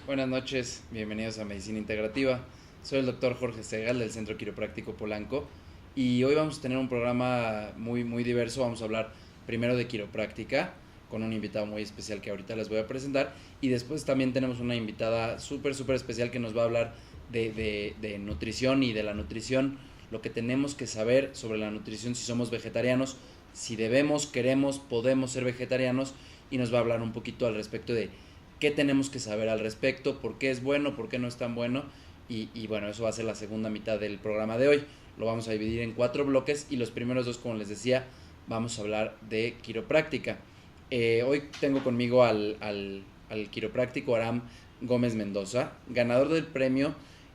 Buenas noches, bienvenidos a Medicina Integrativa. Soy el doctor Jorge Segal del Centro Quiropráctico Polanco y hoy vamos a tener un programa muy diverso. Vamos a hablar primero de quiropráctica con un invitado muy especial que ahorita les voy a presentar, y después también tenemos una invitada súper especial que nos va a hablar de nutrición y de la nutrición, lo que tenemos que saber sobre la nutrición si somos vegetarianos, si debemos, queremos, podemos ser vegetarianos, y nos va a hablar un poquito al respecto de qué tenemos que saber al respecto, por qué es bueno, por qué no es tan bueno. Y bueno, eso va a ser la segunda mitad del programa de hoy. Lo vamos a dividir en 4 bloques y los primeros dos, como les decía, vamos a hablar de quiropráctica. Hoy tengo conmigo al quiropráctico Aram Gómez Mendoza, ganador del premio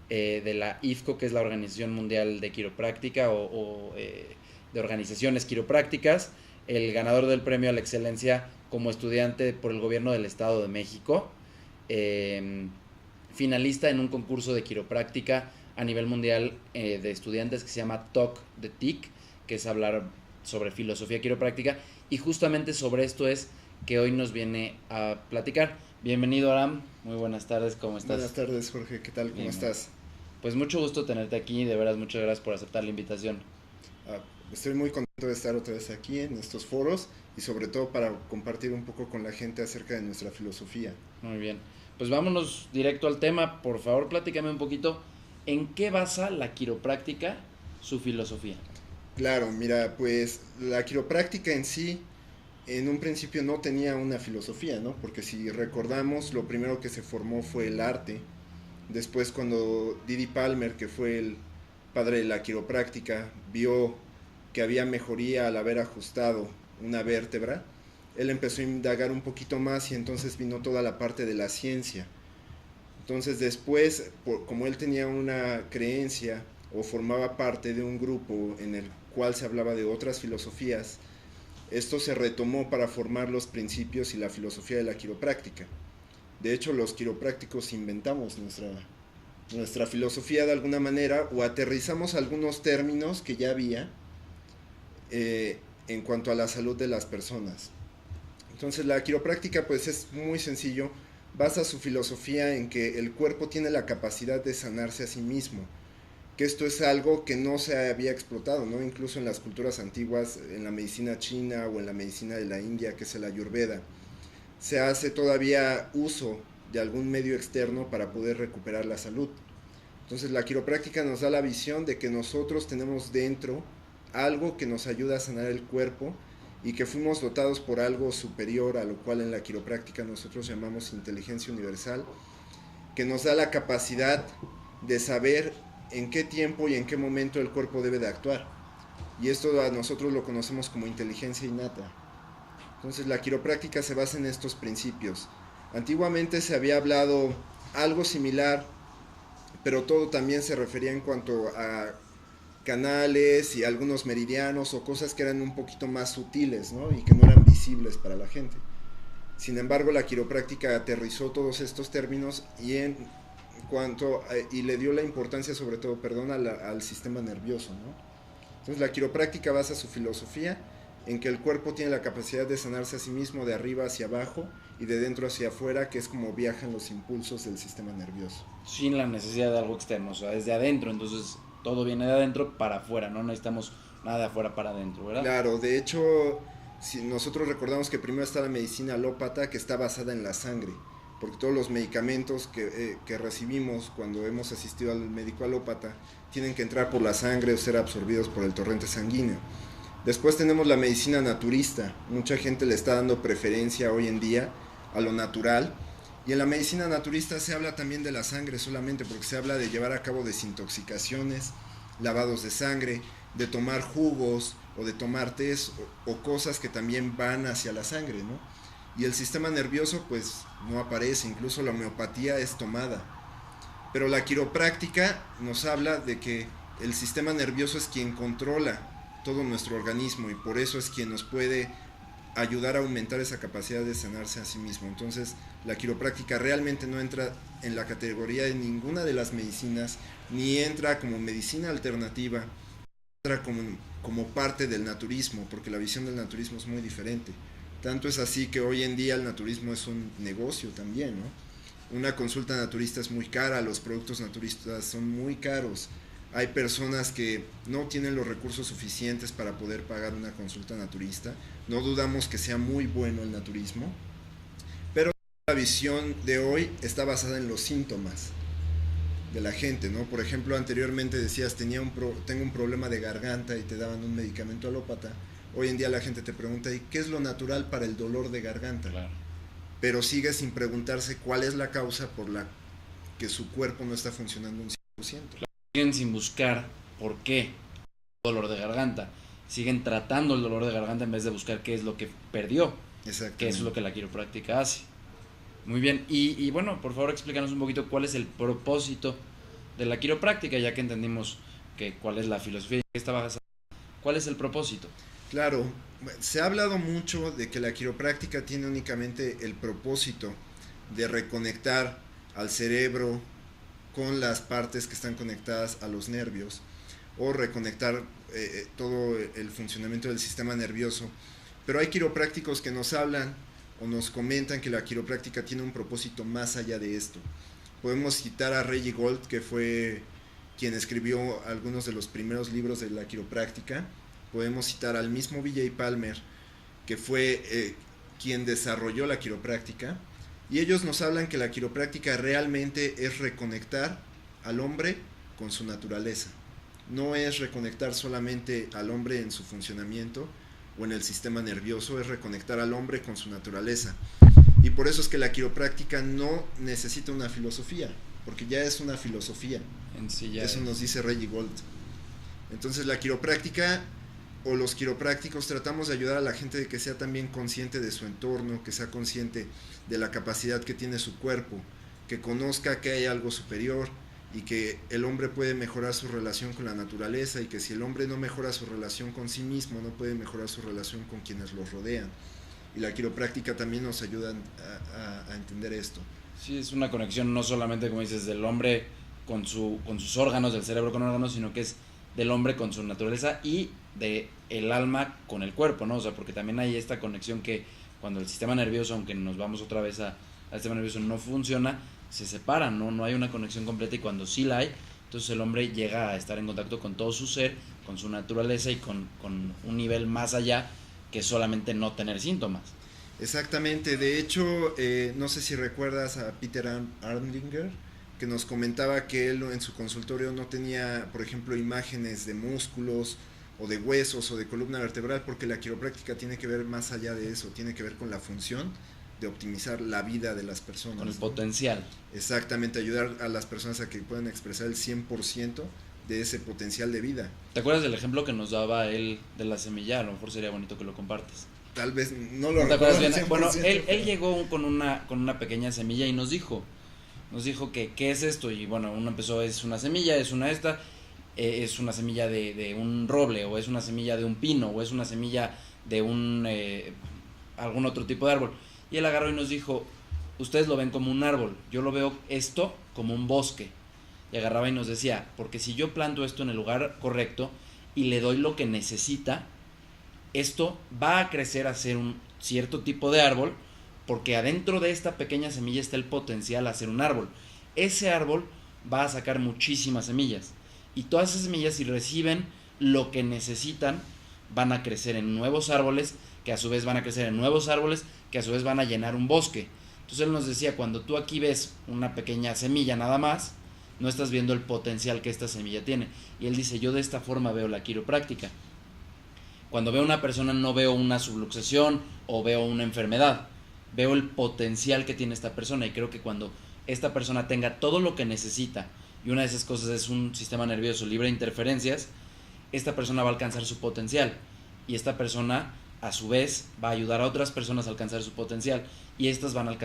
de la IFCO, que es la Organización Mundial de Quiropráctica, o de organizaciones quiroprácticas, el ganador del premio a la excelencia como estudiante por el gobierno del Estado de México, eh, finalista en un concurso de quiropráctica a nivel mundial de estudiantes que se llama TOC de TIC, que es hablar sobre filosofía quiropráctica, y justamente sobre esto es que hoy nos viene a platicar. Bienvenido, Aram, muy buenas tardes, ¿cómo estás? Buenas tardes, Jorge, ¿qué tal? ¿Cómo Bien, estás? pues mucho gusto tenerte aquí, de veras muchas gracias por aceptar la invitación. Ah, Estoy muy contento de estar otra vez aquí en estos foros y sobre todo para compartir un poco con la gente acerca de nuestra filosofía. Muy bien, pues vámonos directo al tema. Por favor, platícame un poquito en qué basa la quiropráctica su filosofía. Claro, mira, pues la quiropráctica en sí en un principio no tenía una filosofía, ¿no? Porque si recordamos, lo primero que se formó fue el arte. Después cuando Didi Palmer, que fue el padre de la quiropráctica, vio que había mejoría al haber ajustado una vértebra, él empezó a indagar un poquito más y entonces vino toda la parte de la ciencia. Entonces después, como él tenía una creencia o formaba parte de un grupo en el cual se hablaba de otras filosofías, esto se retomó para formar los principios y la filosofía de la quiropráctica. De hecho, los quiroprácticos inventamos nuestra filosofía de alguna manera o aterrizamos algunos términos que ya había en cuanto a la salud de las personas. Entonces la quiropráctica pues es muy sencillo, basa su filosofía en que el cuerpo tiene la capacidad de sanarse a sí mismo, que esto es algo que no se había explotado, ¿no? Incluso en las culturas antiguas, en la medicina china o en la medicina de la India, que es el Ayurveda, se hace todavía uso de algún medio externo para poder recuperar la salud. Entonces la quiropráctica nos da la visión de que nosotros tenemos dentro algo que nos ayuda a sanar el cuerpo y que fuimos dotados por algo superior, a lo cual en la quiropráctica nosotros llamamos inteligencia universal, que nos da la capacidad de saber en qué tiempo y en qué momento el cuerpo debe de actuar. Y esto a nosotros lo conocemos como inteligencia innata. Entonces la quiropráctica se basa en estos principios. Antiguamente se había hablado algo similar, pero todo también se refería en cuanto a canales y algunos meridianos o cosas que eran un poquito más sutiles, ¿no? Y que no eran visibles para la gente. Sin embargo, la quiropráctica aterrizó todos estos términos y le dio la importancia sobre todo, perdón, al sistema nervioso, ¿no? Entonces la quiropráctica basa su filosofía en que el cuerpo tiene la capacidad de sanarse a sí mismo de arriba hacia abajo y de dentro hacia afuera, que es como viajan los impulsos del sistema nervioso. Sin la necesidad de algo externo, o sea, desde adentro, entonces todo viene de adentro para afuera, no necesitamos nada de afuera para adentro, ¿verdad? Claro, de hecho, si nosotros recordamos que primero está la medicina alópata, que está basada en la sangre, porque todos los medicamentos que recibimos cuando hemos asistido al médico alópata tienen que entrar por la sangre o ser absorbidos por el torrente sanguíneo. Después tenemos la medicina naturista, mucha gente le está dando preferencia hoy en día a lo natural, y en la medicina naturista se habla también de la sangre solamente, porque se habla de llevar a cabo desintoxicaciones, lavados de sangre, de tomar jugos o de tomar tés o cosas que también van hacia la sangre, ¿no? Y el sistema nervioso pues no aparece, incluso la homeopatía es tomada. Pero la quiropráctica nos habla de que el sistema nervioso es quien controla todo nuestro organismo y por eso es quien nos puede ayudar a aumentar esa capacidad de sanarse a sí mismo. Entonces la quiropráctica realmente no entra en la categoría de ninguna de las medicinas, ni entra como medicina alternativa, entra como parte del naturismo, porque la visión del naturismo es muy diferente. Tanto es así que hoy en día el naturismo es un negocio también, ¿no? Una consulta naturista es muy cara, los productos naturistas son muy caros. Hay personas que no tienen los recursos suficientes para poder pagar una consulta naturista. No dudamos que sea muy bueno el naturismo, pero la visión de hoy está basada en los síntomas de la gente, ¿no? Por ejemplo, anteriormente decías, tengo un problema de garganta y te daban un medicamento alópata. Hoy en día la gente te pregunta, ¿y qué es lo natural para el dolor de garganta? Claro. Pero sigue sin preguntarse cuál es la causa por la que su cuerpo no está funcionando un 100%. Claro. Siguen sin buscar por qué dolor de garganta. Siguen tratando el dolor de garganta en vez de buscar qué es lo que perdió. Que es lo que la quiropráctica hace. Muy bien. Y bueno, por favor explícanos un poquito cuál es el propósito de la quiropráctica, ya que entendimos que cuál es la filosofía y qué está basada. ¿Cuál es el propósito? Claro, se ha hablado mucho de que la quiropráctica tiene únicamente el propósito de reconectar al cerebro con las partes que están conectadas a los nervios o reconectar todo el funcionamiento del sistema nervioso. Pero hay quiroprácticos que nos hablan o nos comentan que la quiropráctica tiene un propósito más allá de esto. Podemos citar a Reggie Gold, que fue quien escribió algunos de los primeros libros de la quiropráctica. Podemos citar al mismo V.J. Palmer, que fue quien desarrolló la quiropráctica, y ellos nos hablan que la quiropráctica realmente es reconectar al hombre con su naturaleza. No es reconectar solamente al hombre en su funcionamiento o en el sistema nervioso, es reconectar al hombre con su naturaleza. Y por eso es que la quiropráctica no necesita una filosofía, porque ya es una filosofía. En sí ya eso nos dice Reggie Gold. Entonces la quiropráctica o los quiroprácticos tratamos de ayudar a la gente de que sea también consciente de su entorno, que sea consciente de la capacidad que tiene su cuerpo, que conozca que hay algo superior y que el hombre puede mejorar su relación con la naturaleza, y que si el hombre no mejora su relación con sí mismo, no puede mejorar su relación con quienes los rodean. Y la quiropráctica también nos ayuda a entender esto. Sí, es una conexión no solamente, como dices, del hombre con sus órganos, del cerebro con órganos, sino que es del hombre con su naturaleza y de el alma con el cuerpo, ¿no? O sea, porque también hay esta conexión que cuando el sistema nervioso, aunque nos vamos otra vez al sistema nervioso, no funciona, se separan, ¿no? No hay una conexión completa, y cuando sí la hay, entonces el hombre llega a estar en contacto con todo su ser, con su naturaleza y con un nivel más allá que solamente no tener síntomas. Exactamente, de hecho, no sé si recuerdas a Peter Arndinger, que nos comentaba que él en su consultorio no tenía, por ejemplo, imágenes de músculos o de huesos o de columna vertebral, porque la quiropráctica tiene que ver más allá de eso, tiene que ver con la función de optimizar la vida de las personas. Con el potencial. Exactamente, ayudar a las personas a que puedan expresar el 100% de ese potencial de vida. ¿Te acuerdas del ejemplo que nos daba él de la semilla? A lo mejor sería bonito que lo compartas. Tal vez no lo recuerdo bien. Bueno, él llegó con una pequeña semilla y nos dijo que qué es esto, y bueno, uno empezó, es una semilla, es una semilla de un roble, o es una semilla de un pino, o es una semilla de algún otro tipo de árbol. Y él agarró y nos dijo, ustedes lo ven como un árbol, yo lo veo esto como un bosque. Y agarraba y nos decía, porque si yo planto esto en el lugar correcto y le doy lo que necesita, esto va a crecer a ser un cierto tipo de árbol, porque adentro de esta pequeña semilla está el potencial a ser un árbol. Ese árbol va a sacar muchísimas semillas, y todas esas semillas, si reciben lo que necesitan, van a crecer en nuevos árboles, que a su vez van a crecer en nuevos árboles, que a su vez van a llenar un bosque. Entonces él nos decía, cuando tú aquí ves una pequeña semilla nada más, no estás viendo el potencial que esta semilla tiene. Y él dice, yo de esta forma veo la quiropráctica. Cuando veo a una persona no veo una subluxación o veo una enfermedad, veo el potencial que tiene esta persona, y creo que cuando esta persona tenga todo lo que necesita, y una de esas cosas es un sistema nervioso libre de interferencias, esta persona va a alcanzar su potencial, y esta persona a su vez va a ayudar a otras personas a alcanzar su potencial, y estas van a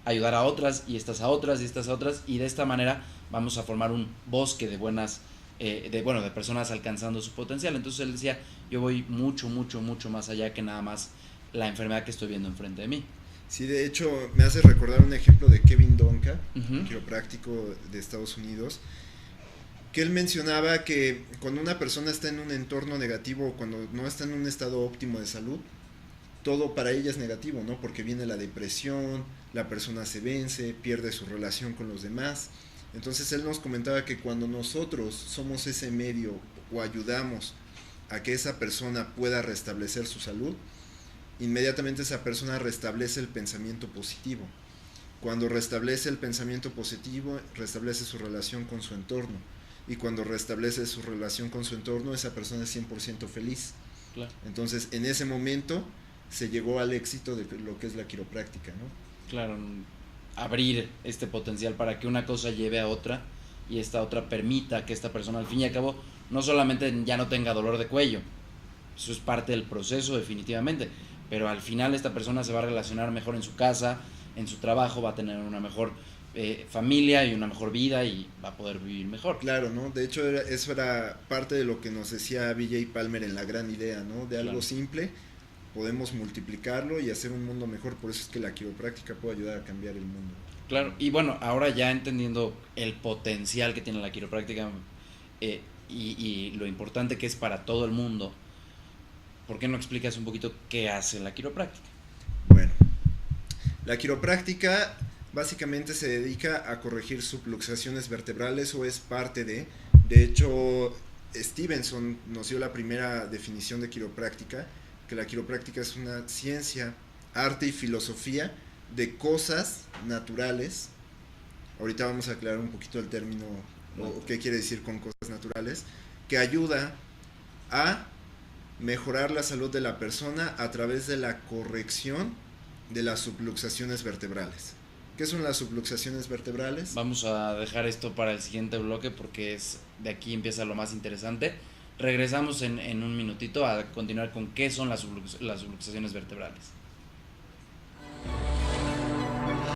ayudar a otras, y estas a otras, y estas a otras, y de esta manera vamos a formar un bosque de de personas alcanzando su potencial. Entonces él decía, yo voy mucho más allá que nada más la enfermedad que estoy viendo enfrente de mí. Sí, de hecho me hace recordar un ejemplo de Kevin Donka, quiropráctico de Estados Unidos, que él mencionaba que cuando una persona está en un entorno negativo, cuando no está en un estado óptimo de salud, todo para ella es negativo, ¿no? Porque viene la depresión, la persona se vence, pierde su relación con los demás. Entonces él nos comentaba que cuando nosotros somos ese medio o ayudamos a que esa persona pueda restablecer su salud, inmediatamente esa persona restablece el pensamiento positivo. Cuando restablece el pensamiento positivo, restablece su relación con su entorno. Y cuando restablece su relación con su entorno, esa persona es 100% feliz. Claro. Entonces, en ese momento se llegó al éxito de lo que es la quiropráctica, ¿no? Claro, abrir este potencial para que una cosa lleve a otra y esta otra permita que esta persona al fin y al cabo no solamente ya no tenga dolor de cuello, eso es parte del proceso definitivamente, pero al final esta persona se va a relacionar mejor en su casa, en su trabajo, va a tener una mejor familia y una mejor vida y va a poder vivir mejor. Claro, ¿no? De hecho, eso era parte de lo que nos decía B.J. Palmer en La Gran Idea, ¿no? De algo Claro. simple podemos multiplicarlo y hacer un mundo mejor. Por eso es que la quiropráctica puede ayudar a cambiar el mundo. Claro, y bueno, ahora ya entendiendo el potencial que tiene la quiropráctica y lo importante que es para todo el mundo, ¿por qué no explicas un poquito qué hace la quiropráctica? Bueno, la quiropráctica básicamente se dedica a corregir subluxaciones vertebrales o es parte de hecho, Stevenson nos dio la primera definición de quiropráctica, que la quiropráctica es una ciencia, arte y filosofía de cosas naturales. Ahorita vamos a aclarar un poquito el término o qué quiere decir con cosas naturales, que ayuda a mejorar la salud de la persona a través de la corrección de las subluxaciones vertebrales. ¿Qué son las subluxaciones vertebrales? Vamos a dejar esto para el siguiente bloque porque es de aquí empieza lo más interesante. Regresamos en un minutito a continuar con qué son las subluxaciones vertebrales.